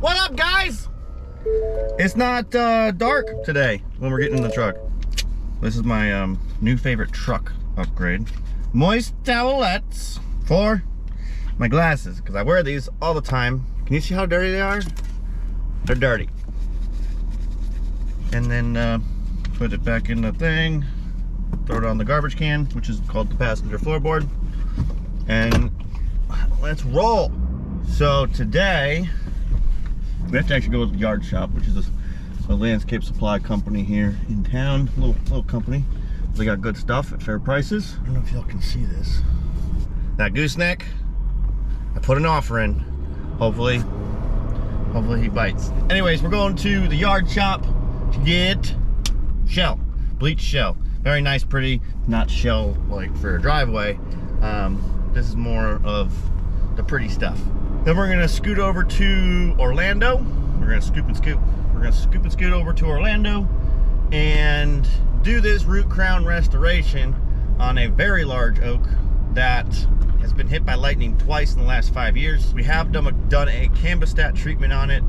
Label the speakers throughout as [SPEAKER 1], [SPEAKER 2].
[SPEAKER 1] What up, guys? It's not dark today when we're getting in the truck. This is my new favorite truck upgrade. Moist towelettes for my glasses, because I wear these all the time. Can you see how dirty they are? They're dirty. And then put it back in the thing, throw it on the garbage can, which is called the passenger floorboard, and let's roll. So today we have to actually go to the yard shop, which is a landscape supply company here in town. Little company. They got good stuff at fair prices. I don't know if y'all can see this. That gooseneck, I put an offer in. Hopefully he bites. Anyways, we're going to the yard shop to get shell, bleach shell. Very nice, pretty, not shell like for a driveway. This is more of the pretty stuff. Then we're gonna scoot over to Orlando. We're gonna scoop and scoot. We're gonna scoop and scoot over to Orlando and do this root crown restoration on a very large oak that has been hit by lightning twice in the last 5 years. We have done a Cambistat treatment on it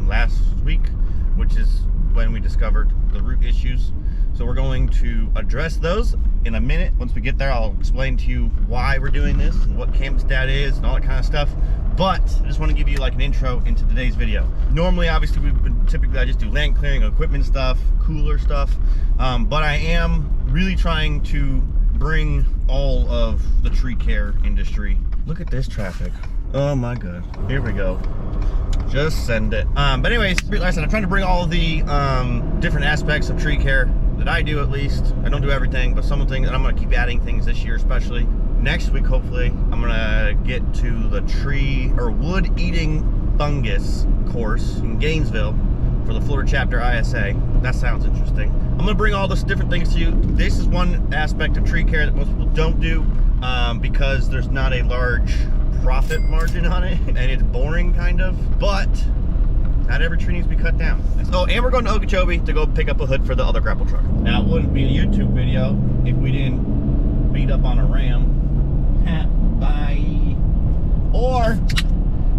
[SPEAKER 1] last week, which is when we discovered the root issues. So we're going to address those in a minute. Once we get there, I'll explain to you why we're doing this and what Cambistat is and all that kind of stuff. But I just want to give you like an intro into today's video. Normally, obviously, typically I just do land clearing, equipment stuff, cooler stuff. But I am really trying to bring all of the tree care industry. Look at this traffic. Oh my god. Here we go. Just send it. But anyways, like I said, I'm trying to bring all the different aspects of tree care that I do, at least. I don't do everything, but some of the things, and I'm gonna keep adding things this year, especially. Next week, hopefully, I'm gonna get to the tree or wood eating fungus course in Gainesville for the Florida chapter ISA. That sounds interesting. I'm gonna bring all this different things to you. This is one aspect of tree care that most people don't do because there's not a large profit margin on it, and it's boring kind of, but not every tree needs to be cut down. Oh, and we're going to Okeechobee to go pick up a hood for the other grapple truck. Now, it wouldn't be a YouTube video if we didn't beat up on a ram. Bye. Or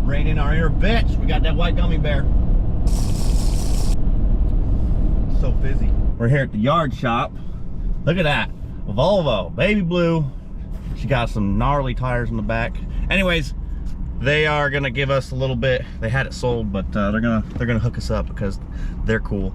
[SPEAKER 1] rein in our inner bitch. We got that white gummy bear. So busy. We're here at the yard shop. Look at that. Volvo, baby blue. She got some gnarly tires in the back. Anyways, they are gonna give us a little bit. They had it sold, but they're gonna hook us up because they're cool.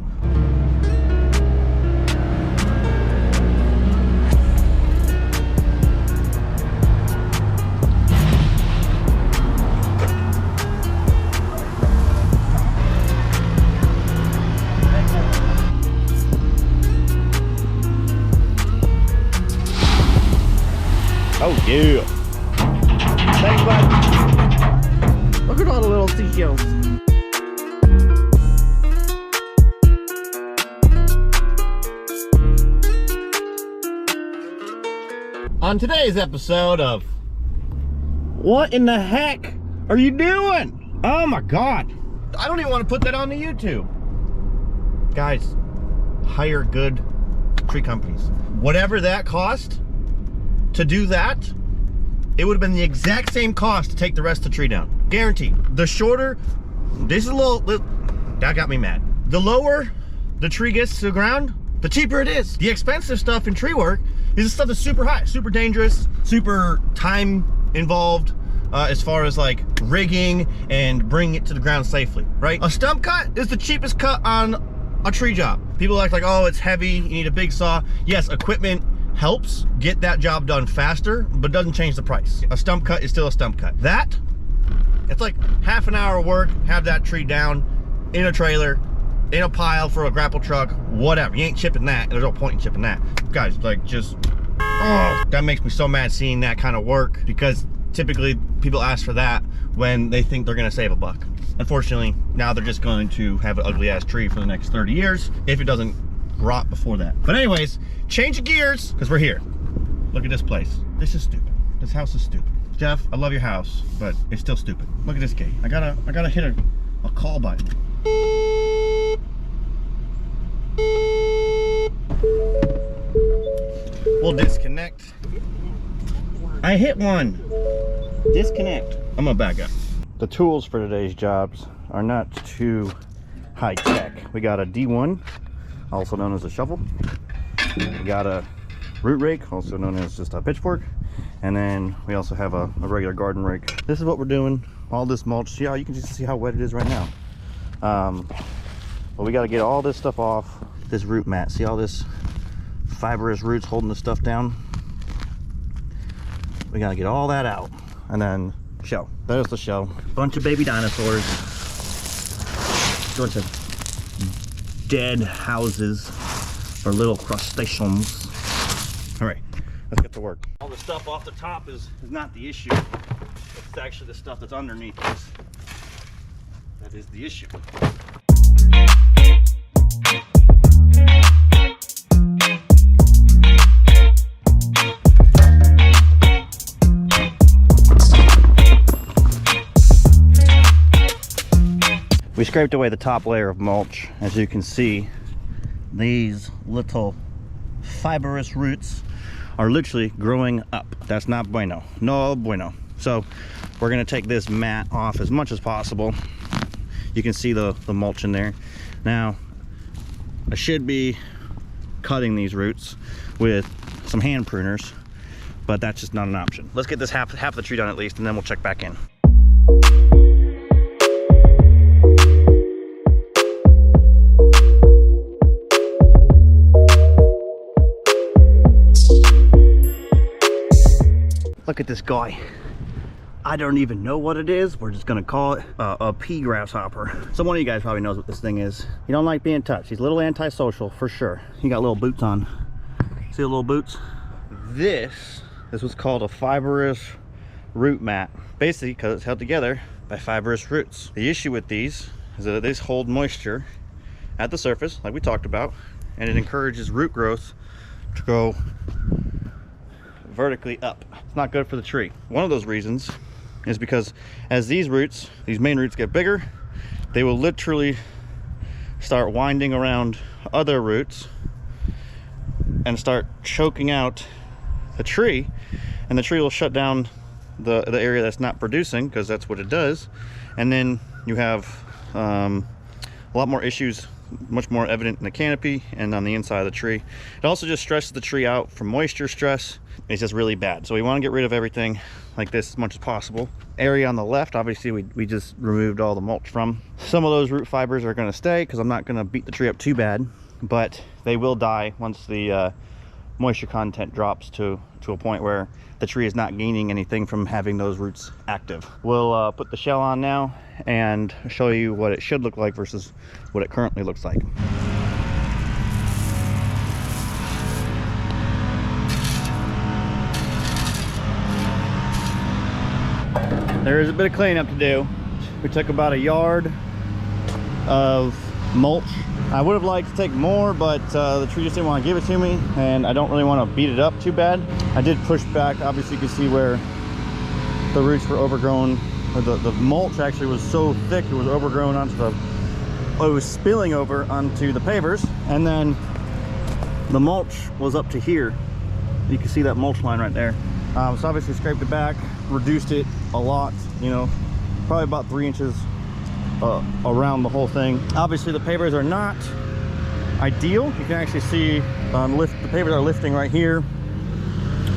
[SPEAKER 1] Oh yeah. Thanks, bud. Look at all the little seashells. On today's episode of What in the Heck Are You Doing? Oh my god. I don't even want to put that on the YouTube. Guys, hire good tree companies. Whatever that cost to do that, it would have been the exact same cost to take the rest of the tree down. Guaranteed. The shorter, this is a little, that got me mad. The lower the tree gets to the ground, the cheaper it is. The expensive stuff in tree work is the stuff that's super high, super dangerous, super time involved as far as like rigging and bringing it to the ground safely, right? A stump cut is the cheapest cut on a tree job. People act like, oh, it's heavy, you need a big saw. Yes, equipment helps get that job done faster, but doesn't change the price. A stump cut is still a stump cut. That, it's like half an hour of work, have that tree down in a trailer, in a pile for a grapple truck, whatever. You ain't chipping that. There's no point in chipping that. Guys, like just, oh, that makes me so mad seeing that kind of work, because typically people ask for that when they think they're gonna save a buck. Unfortunately, now they're just going to have an ugly ass tree for the next 30 years if it doesn't rot before that. But anyways, change of gears, because we're here. Look at this place. This is stupid. This house is stupid. Jeff, I love your house, but it's still stupid. Look at this gate. I gotta hit a call button. We'll disconnect. I hit one. Disconnect. I'm gonna back up. The tools for today's jobs are not too high tech. We got a D1, also known as a shovel. We got a root rake, also known as just a pitchfork. And then we also have a regular garden rake. This is what we're doing. All this mulch. See how you can just see how wet it is right now. But we got to get all this stuff off this root mat. See all this fibrous roots holding the stuff down? We got to get all that out. And then shell. There's the shell. Bunch of baby dinosaurs. Bunch of dead houses for little crustaceans. All right, let's get to work. All the stuff off the top is not the issue. It's actually the stuff that's underneath this that is the issue. We scraped away the top layer of mulch. As you can see, these little fibrous roots are literally growing up. That's not bueno. No bueno. So we're gonna take this mat off as much as possible. You can see the mulch in there. Now, I should be cutting these roots with some hand pruners, but that's just not an option. Let's get this half of the tree done at least, and then we'll check back in. Look at this guy. I don't even know what it is. We're just gonna call it a pea grasshopper. So one of you guys probably knows what this thing is. He don't like being touched. He's a little antisocial for sure. He got little boots on. See the little boots? This was called a fibrous root mat. Basically because it's held together by fibrous roots. The issue with these is that these hold moisture at the surface, like we talked about, and it encourages root growth to go vertically up. It's not good for the tree. One of those reasons is because as these roots, these main roots get bigger, they will literally start winding around other roots and start choking out the tree, and the tree will shut down the area that's not producing, because that's what it does. And then you have a lot more issues, much more evident in the canopy and on the inside of the tree. It also just stresses the tree out from moisture stress. It's just really bad. So we want to get rid of everything like this as much as possible. Area on the left, obviously we just removed all the mulch from. Some of those root fibers are going to stay because I'm not going to beat the tree up too bad, but they will die once the moisture content drops to a point where the tree is not gaining anything from having those roots active. We'll put the shell on now and show you what it should look like versus what it currently looks like. There is a bit of cleanup to do. We took about a yard of mulch. I would have liked to take more, but the tree just didn't want to give it to me, and I don't really want to beat it up too bad. I did push back. Obviously you can see where the roots were overgrown. The mulch actually was so thick it was overgrown onto it was spilling over onto the pavers, and then the mulch was up to here. You can see that mulch line right there. So obviously scraped it back, reduced it a lot, you know, probably about 3 inches around the whole thing. Obviously the pavers are not ideal. You can actually see the pavers are lifting right here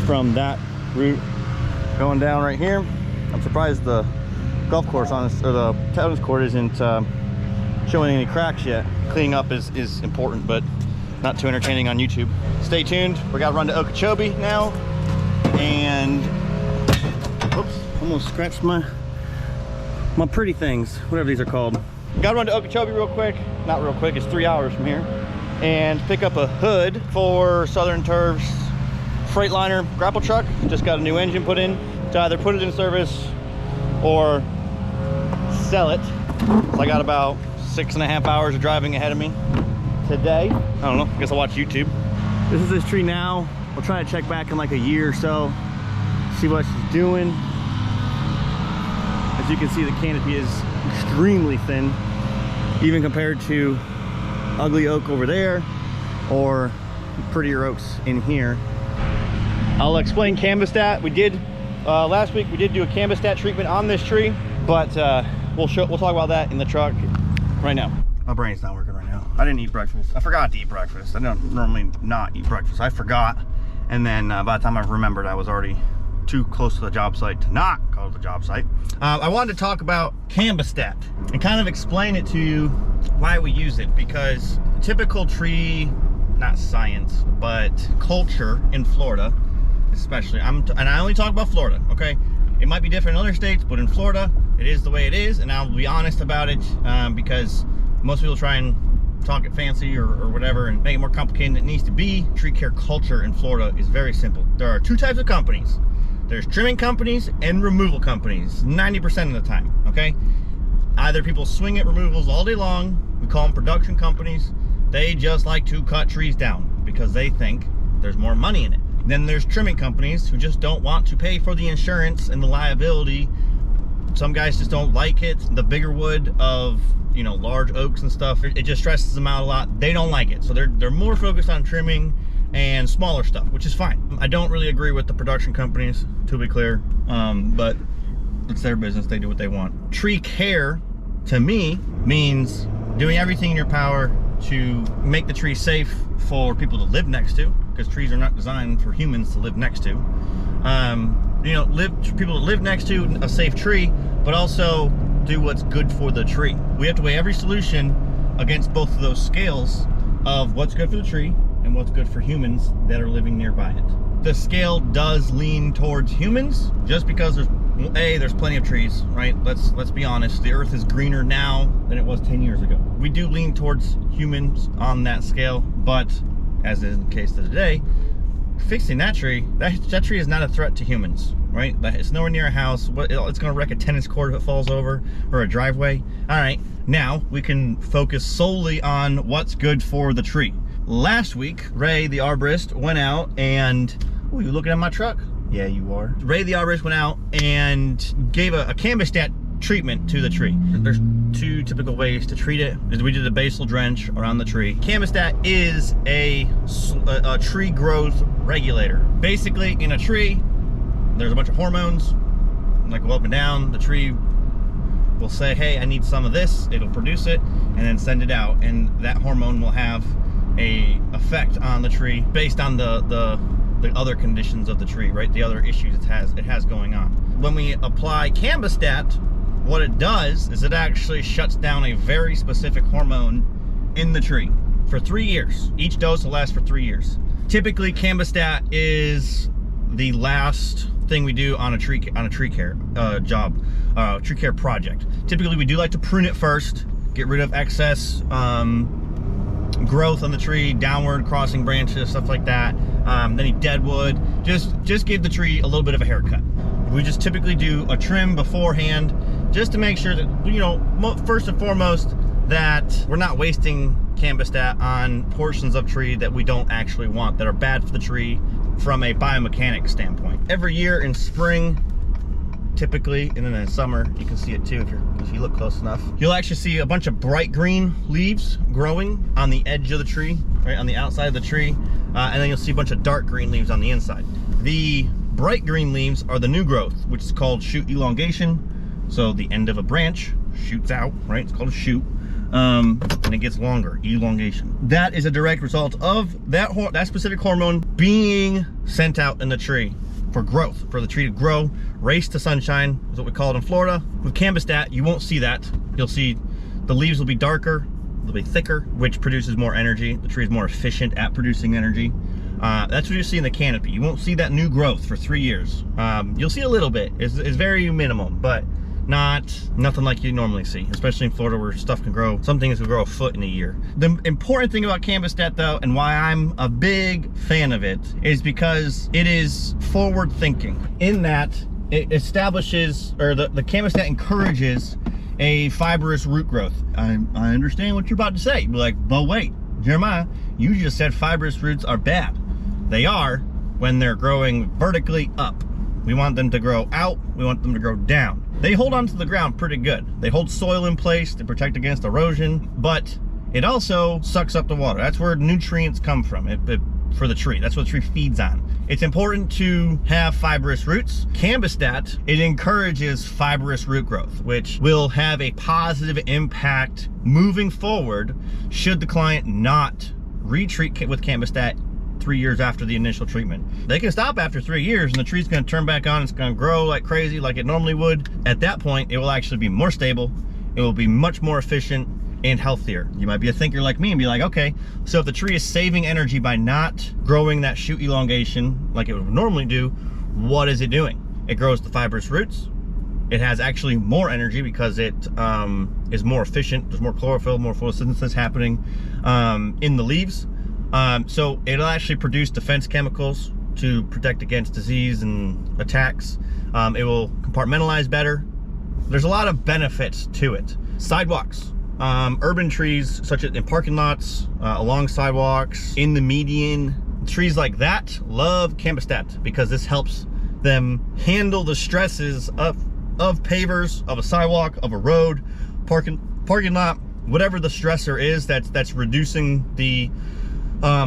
[SPEAKER 1] from that root going down right here. I'm surprised the golf course or the tennis court isn't showing any cracks yet. Cleaning up is important, but not too entertaining on YouTube. Stay tuned. We got to run to Okeechobee now, and oops, almost scratched my pretty things, whatever these are called. Gotta run to Okeechobee real quick. Not real quick, it's 3 hours from here. And pick up a hood for Southern Turf's Freightliner grapple truck. Just got a new engine put in to either put it in service or sell it. So I got about 6.5 hours of driving ahead of me today. I don't know, I guess I'll watch YouTube. This is this tree now. We'll try to check back in like a year or so, see what she's doing. As you can see, the canopy is extremely thin, even compared to ugly oak over there or prettier oaks in here. I'll explain Cambistat. We did last week we did do a Cambistat treatment on this tree, but we'll talk about that in the truck right now. My brain's not working right now. I didn't eat breakfast. I forgot to eat breakfast. I don't normally not eat breakfast. I forgot, and then by the time I remembered, I was already too close to the job site to not go to the job site. I wanted to talk about Cambistat and kind of explain it to you why we use it, because typical tree, not science, but culture in Florida, especially, and I only talk about Florida, okay? It might be different in other states, but in Florida, it is the way it is, and I'll be honest about it, because most people try and talk it fancy or whatever and make it more complicated than it needs to be. Tree care culture in Florida is very simple. There are two types of companies. There's trimming companies and removal companies, 90% of the time, okay? Either people swing at removals all day long, we call them production companies. They just like to cut trees down because they think there's more money in it. Then there's trimming companies who just don't want to pay for the insurance and the liability. Some guys just don't like it. The bigger wood of, you know, large oaks and stuff, it just stresses them out a lot. They don't like it. So they're more focused on trimming and smaller stuff, which is fine. I don't really agree with the production companies, to be clear, but it's their business. They do what they want. Tree care, to me, means doing everything in your power to make the tree safe for people to live next to, because trees are not designed for humans to live next to. You know, people to live next to a safe tree, but also do what's good for the tree. We have to weigh every solution against both of those scales of what's good for the tree and what's good for humans that are living nearby it. The scale does lean towards humans just because there's plenty of trees, right? Let's be honest. The earth is greener now than it was 10 years ago. We do lean towards humans on that scale, but as is the case today, fixing that tree is not a threat to humans, right? It's nowhere near a house. It's gonna wreck a tennis court if it falls over, or a driveway. All right, now we can focus solely on what's good for the tree. Last week, Ray, the arborist, went out and, oh, you looking at my truck? Yeah, you are. Ray, the arborist, went out and gave a Cambistat treatment to the tree. There's two typical ways to treat it. We did a basal drench around the tree. Cambistat is a tree growth regulator. Basically, in a tree, there's a bunch of hormones that go up and down. The tree will say, hey, I need some of this. It'll produce it and then send it out, and that hormone will have a effect on the tree based on the other conditions of the tree, right? The other issues it has going on. When we apply Cambistat, what it does is it actually shuts down a very specific hormone in the tree for 3 years. Each dose will last for 3 years. Typically, Cambistat is the last thing we do on a tree care tree care project. Typically, we do like to prune it first, get rid of excess growth on the tree, downward crossing branches, stuff like that. Any dead wood, just give the tree a little bit of a haircut. We just typically do a trim beforehand, just to make sure that, you know, first and foremost, that we're not wasting Cambistat on portions of tree that we don't actually want, that are bad for the tree from a biomechanics standpoint. Every year in spring, typically, and then in summer, you can see it too if you look close enough. You'll actually see a bunch of bright green leaves growing on the edge of the tree, right on the outside of the tree, and then you'll see a bunch of dark green leaves on the inside. The bright green leaves are the new growth, which is called shoot elongation. So the end of a branch shoots out, right? It's called a shoot, and it gets longer, elongation. That is a direct result of that specific hormone being sent out in the tree for growth, for the tree to grow, race to sunshine is what we call it in Florida. With Cambistat, you won't see that. You'll see the leaves will be darker, they'll be thicker, which produces more energy. The tree is more efficient at producing energy. That's what you see in the canopy. You won't see that new growth for 3 years. You'll see a little bit. It's very minimum, but nothing like you normally see, especially in Florida where stuff can grow. Some things can grow a foot in a year. The important thing about Cambistat, though, and why I'm a big fan of it, is because it is forward thinking in that it establishes, or the Cambistat encourages a fibrous root growth. I understand what you're about to say. You're like, but wait, Jeremiah, you just said fibrous roots are bad. They are when they're growing vertically up. We want them to grow out, we want them to grow down. They hold onto the ground pretty good. They hold soil in place to protect against erosion, but it also sucks up the water. That's where nutrients come from for the tree. That's what the tree feeds on. It's important to have fibrous roots. Cambistat, it encourages fibrous root growth, which will have a positive impact moving forward should the client not retreat with Cambistat 3 years after the initial treatment. They can stop after 3 years and the tree's gonna turn back on, it's gonna grow like crazy like it normally would. At that point, it will actually be more stable, it will be much more efficient and healthier. You might be a thinker like me and be like, okay, so if the tree is saving energy by not growing that shoot elongation like it would normally do, what is it doing? It grows the fibrous roots. It has actually more energy because it is more efficient. There's more chlorophyll, more photosynthesis happening in the leaves. So it'll actually produce defense chemicals to protect against disease and attacks. It will compartmentalize better. There's a lot of benefits to it. Sidewalks. Urban trees, such as in parking lots, along sidewalks, in the median, trees like that love Cambistat because this helps them handle the stresses of pavers, of a sidewalk, of a road, parking lot, whatever the stressor is that's reducing the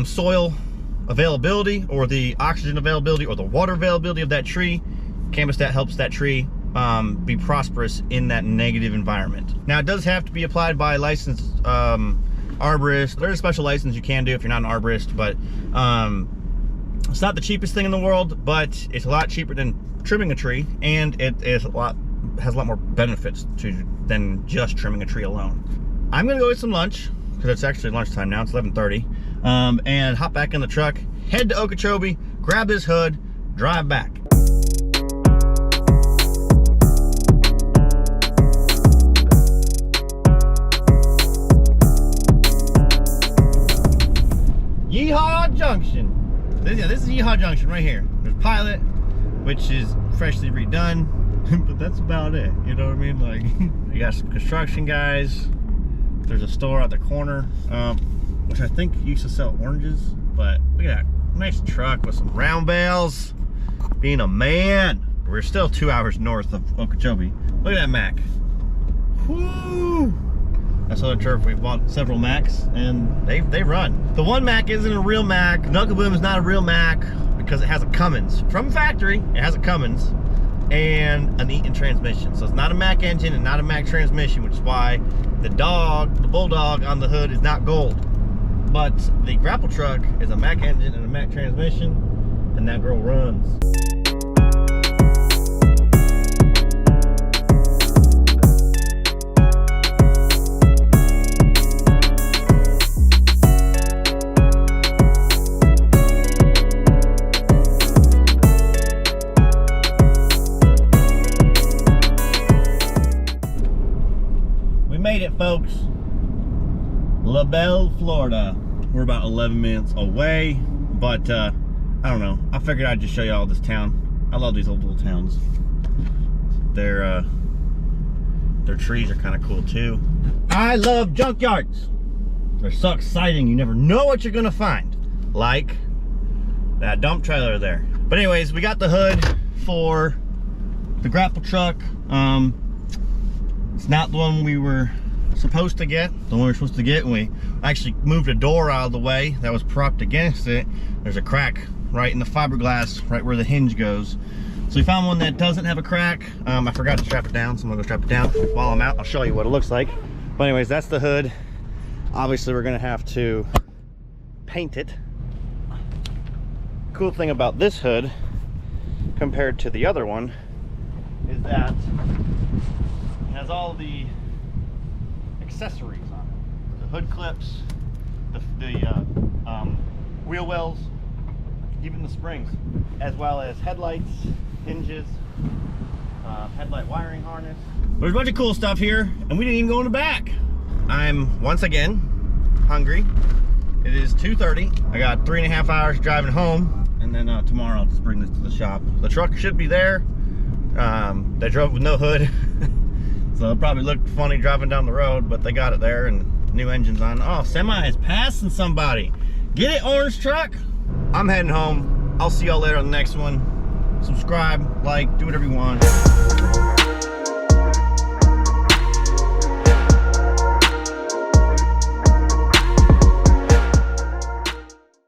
[SPEAKER 1] soil availability or the oxygen availability or the water availability of that tree. Cambistat helps that tree be prosperous in that negative environment. Now, it does have to be applied by a licensed arborist. There's a special license you can do if you're not an arborist, but it's not the cheapest thing in the world, but it's a lot cheaper than trimming a tree, and it has a lot more benefits than just trimming a tree alone. I'm gonna go get some lunch because it's actually lunchtime now. It's 11:30, and hop back in the truck, head to Okeechobee, grab this hood, drive back. Yeehaw Junction. This is Yeehaw Junction right here. There's Pilot, which is freshly redone, but that's about it. You know what I mean? Like, you got some construction guys. There's a store at the corner, which I think used to sell oranges, but look at that nice truck with some round bales. Being a man. We're still 2 hours north of Okeechobee. Look at that Mac. Whoo! That's Southern Turf. We've bought several Macs and they run. The one Mac isn't a real Mac. Knuckle Boom is not a real Mac because it has a Cummins. From factory, it has a Cummins and an Eaton transmission. So it's not a Mac engine and not a Mac transmission, which is why the Bulldog on the hood is not gold. But the grapple truck is a Mac engine and a Mac transmission, and that girl runs. Made it, folks. LaBelle, Florida. We're about 11 minutes away, but I don't know. I figured I'd just show you all this town. I love these old little towns. Their trees are kind of cool too. I love junkyards. They're so exciting. You never know what you're gonna find. Like that dump trailer there. But anyways, we got the hood for the grapple truck. It's not the one we were supposed to get. The one we were supposed to get, and we actually moved a door out of the way that was propped against it. There's a crack right in the fiberglass, right where the hinge goes. So we found one that doesn't have a crack. I forgot to strap it down, so I'm gonna go strap it down. While I'm out, I'll show you what it looks like. But anyways, that's the hood. Obviously, we're gonna have to paint it. Cool thing about this hood, compared to the other one, is that has all the accessories on it. The hood clips, the wheel wells, even the springs, as well as headlights, hinges, headlight wiring harness. There's a bunch of cool stuff here, and we didn't even go in the back. I'm once again hungry. It is 2:30. I got 3.5 hours driving home, and then tomorrow I'll just bring this to the shop. The truck should be there. They drove with no hood. So it'll probably look funny driving down the road, but they got it there and new engine's on. Oh, semi is passing somebody. Get it, orange truck. I'm heading home. I'll see y'all later on the next one. Subscribe, like, do whatever you want.